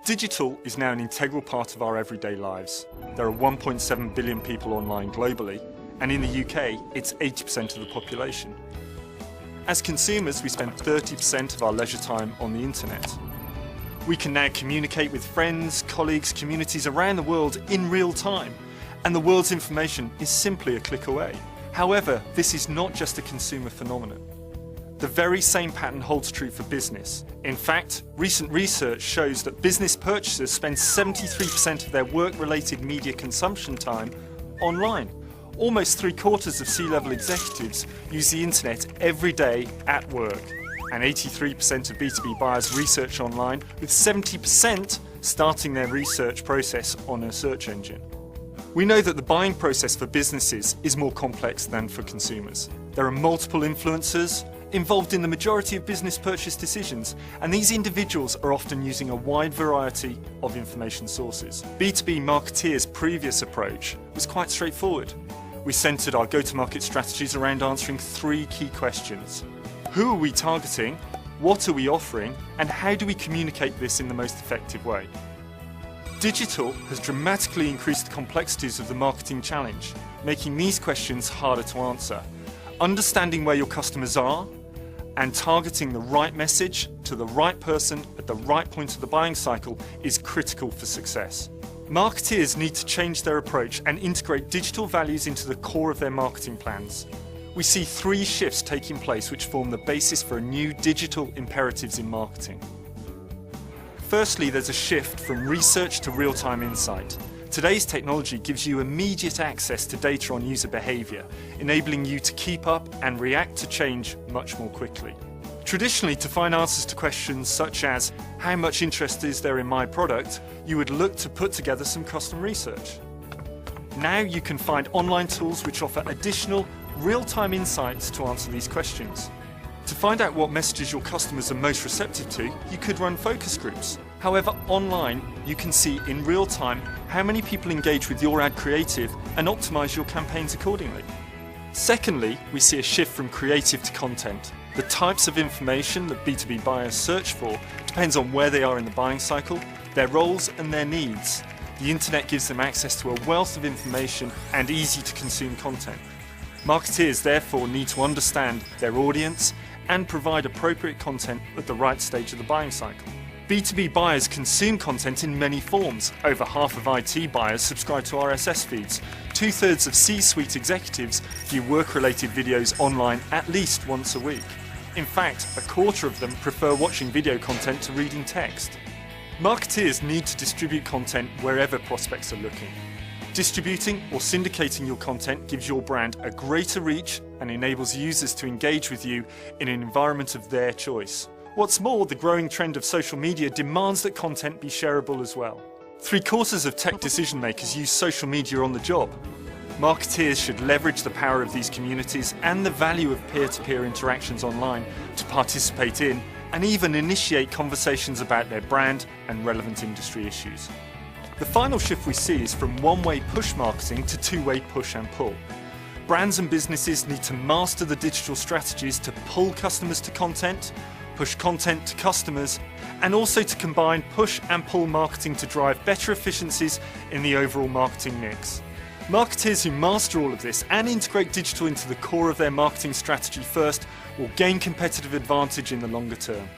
Digital is now an integral part of our everyday lives. There are 1.7 billion people online globally, and in the UK, it's 80% of the population. As consumers, we spend 30% of our leisure time on the internet. We can now communicate with friends, colleagues, communities around the world in real time, and the world's information is simply a click away. However, this is not just a consumer phenomenon. The very same pattern holds true for business. In fact, recent research shows that business purchasers spend 73% of their work-related media consumption time online. Almost 3/4 of C-level executives use the internet every day at work. And 83% of B2B buyers research online, with 70% starting their research process on a search engine. We know that the buying process for businesses is more complex than for consumers. There are multiple influencers involved in the majority of business purchase decisions, and these individuals are often using a wide variety of information sources. B2B marketeers' previous approach was quite straightforward. We centered our go-to-market strategies around answering 3 key questions. Who are we targeting? What are we offering? And how do we communicate this in the most effective way? Digital has dramatically increased the complexities of the marketing challenge, making these questions harder to answer. Understanding where your customers are and targeting the right message to the right person at the right point of the buying cycle is critical for success. Marketeers need to change their approach and integrate digital values into the core of their marketing plans. We see 3 shifts taking place which form the basis for new digital imperatives in marketing. Firstly, there's a shift from research to real-time insight. Today's technology gives you immediate access to data on user behavior, enabling you to keep up and react to change much more quickly. Traditionally, to find answers to questions such as, how much interest is there in my product, you would look to put together some custom research. Now you can find online tools which offer additional, real-time insights to answer these questions. To find out what messages your customers are most receptive to, you could run focus groups. However, online, you can see in real time how many people engage with your ad creative and optimize your campaigns accordingly. Secondly, we see a shift from creative to content. The types of information that B2B buyers search for depends on where they are in the buying cycle, their roles and their needs. The internet gives them access to a wealth of information and easy to consume content. Marketeers therefore need to understand their audience and provide appropriate content at the right stage of the buying cycle. B2B buyers consume content in many forms. Over half of IT buyers subscribe to RSS feeds. 2/3 of C-suite executives view work-related videos online at least once a week. In fact, 1/4 of them prefer watching video content to reading text. Marketeers need to distribute content wherever prospects are looking. Distributing or syndicating your content gives your brand a greater reach and enables users to engage with you in an environment of their choice. What's more, the growing trend of social media demands that content be shareable as well. 3/4 of tech decision makers use social media on the job. Marketeers should leverage the power of these communities and the value of peer-to-peer interactions online to participate in and even initiate conversations about their brand and relevant industry issues. The final shift we see is from one-way push marketing to 2-way push and pull. Brands and businesses need to master the digital strategies to pull customers to content, push content to customers, and also to combine push and pull marketing to drive better efficiencies in the overall marketing mix. Marketeers who master all of this and integrate digital into the core of their marketing strategy first will gain competitive advantage in the longer term.